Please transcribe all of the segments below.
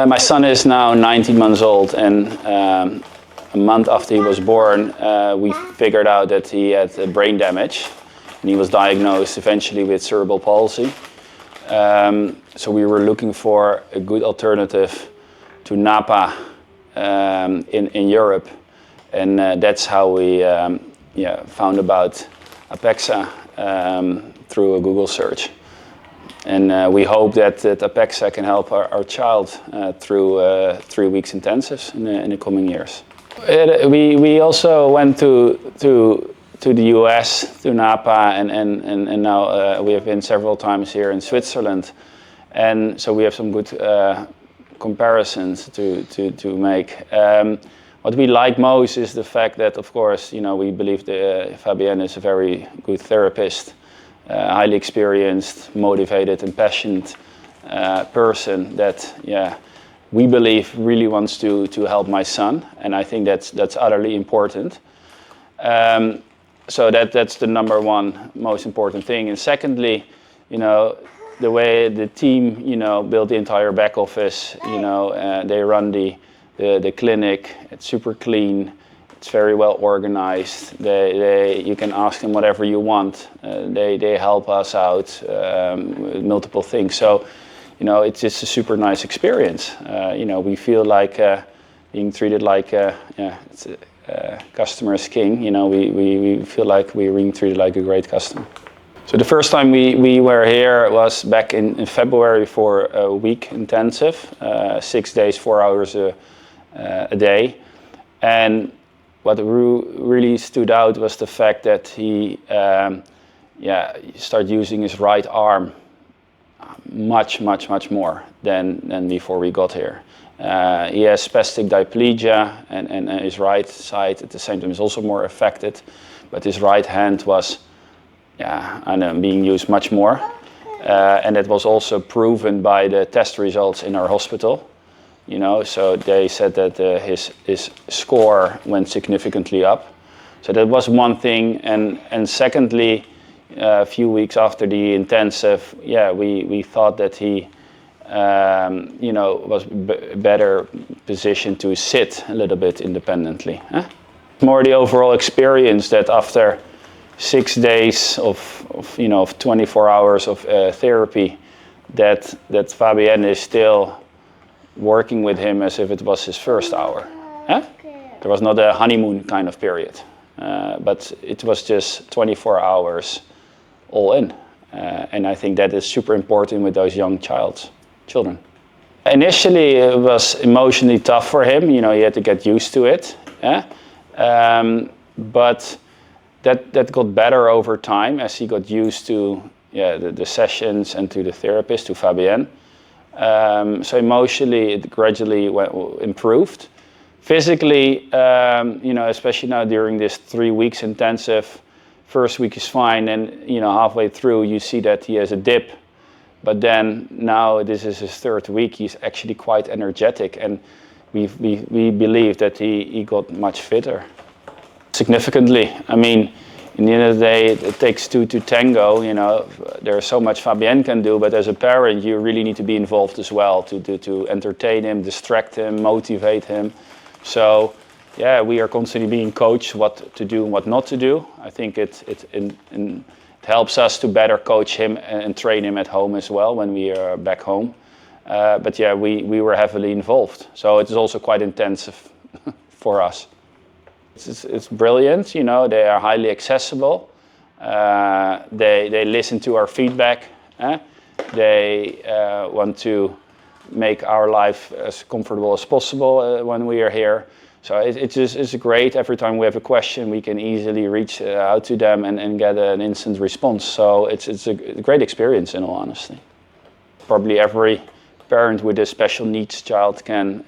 My son is now 19 months old, and a month after he was born, we figured out that he had brain damage, and he was diagnosed eventually with cerebral palsy. So we were looking for a good alternative to NAPA in Europe, and that's how we found about Apexa through a Google search. And we hope that Apexa can help our child through 3 weeks intensives in the coming years. We also went to the US, to NAPA, and now we have been several times here in Switzerland. And so we have some good comparisons to make. What we like most is the fact that, of course, we believe Fabienne is a very good therapist. Highly experienced, motivated and passionate person that we believe really wants to help my son, and I think that's utterly important. So that's the number one most important thing. And secondly, the way the team built the entire back office, they run the clinic. It's super clean. It's very well organized. You can ask them whatever you want. They help us out with multiple things. So, it's just a super nice experience. We feel like being treated like customer is king. We feel like we're being treated like a great customer. So the first time we were here was back in February for a week intensive, 6 days, 4 hours a day, and what really stood out was the fact that he started using his right arm much more than before we got here. He has spastic diplegia, and his right side at the same time is also more affected, but his right hand was being used much more. And that was also proven by the test results in our hospital. So they said that his score went significantly up. So that was one thing. And secondly, a few weeks after the intensive, we thought that he, was better positioned to sit a little bit independently. More the overall experience that after 6 days of 24 hours of therapy, that Fabienne is still working with him as if it was his first hour. There was not a honeymoon kind of period, but it was just 24 hours all in. And I think that is super important with those young children. Initially, it was emotionally tough for him. He had to get used to it. But that got better over time as he got used to the sessions and to the therapist, to Fabienne. So emotionally, it gradually improved. Physically, especially now during this 3 weeks intensive, first week is fine, and halfway through you see that he has a dip. But then now this is his 3rd week. He's actually quite energetic, and we believe that he got much fitter. Significantly. I mean, in the end of the day, it takes two to tango. There's so much Fabienne can do, but as a parent, you really need to be involved as well to entertain him, distract him, motivate him. So, we are constantly being coached what to do and what not to do. I think it helps us to better coach him and train him at home as well when we are back home. But we were heavily involved, so it is also quite intensive for us. It's brilliant, they are highly accessible. They listen to our feedback. They want to make our life as comfortable as possible when we are here. So it's great. Every time we have a question, we can easily reach out to them and get an instant response. So it's a great experience, in all honesty. Probably every parent with a special needs child can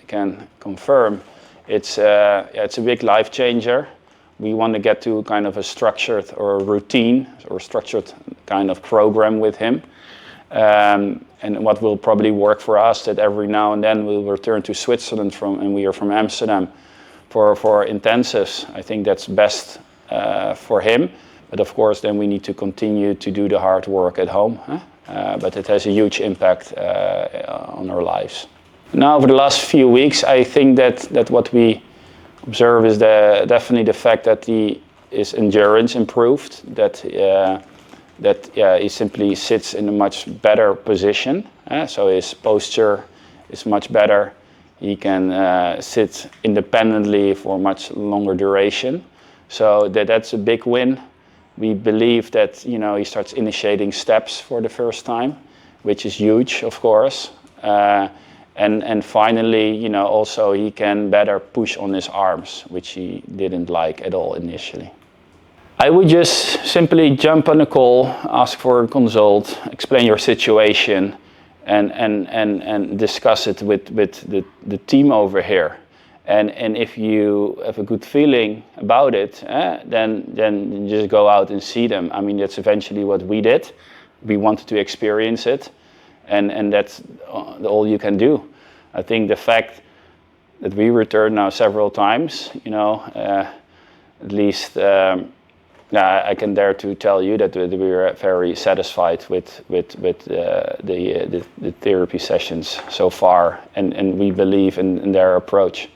confirm. It's a big life changer. We want to get to kind of a structured or a routine or structured kind of program with him. And what will probably work for us, that every now and then we'll return to Switzerland and we are from Amsterdam for intensives. I think that's best for him. But of course, then we need to continue to do the hard work at home. But it has a huge impact on our lives. Now, over the last few weeks, I think that what we observe is definitely the fact that his endurance improved, that he simply sits in a much better position, so his posture is much better. He can sit independently for much longer duration, so that's a big win. We believe that he starts initiating steps for the first time, which is huge, of course. And finally, also he can better push on his arms, which he didn't like at all initially. I would just simply jump on a call, ask for a consult, explain your situation, and discuss it with the team over here. And if you have a good feeling about it, then just go out and see them. I mean, that's eventually what we did. We wanted to experience it. And that's all you can do. I think the fact that we returned now several times, at least I can dare to tell you that we were very satisfied with the therapy sessions so far, and we believe in their approach.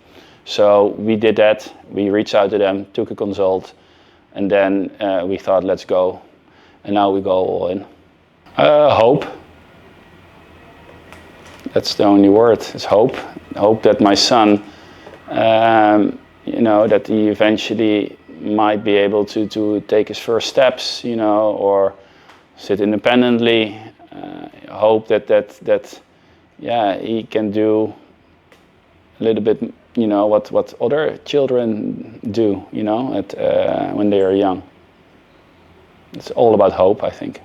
So we did that. We reached out to them, took a consult, and then we thought, let's go. And now we go all in. Hope. That's the only word, is hope. Hope that my son, that he eventually might be able to take his first steps, or sit independently. Hope that he can do a little bit, what other children do, when they are young. It's all about hope, I think.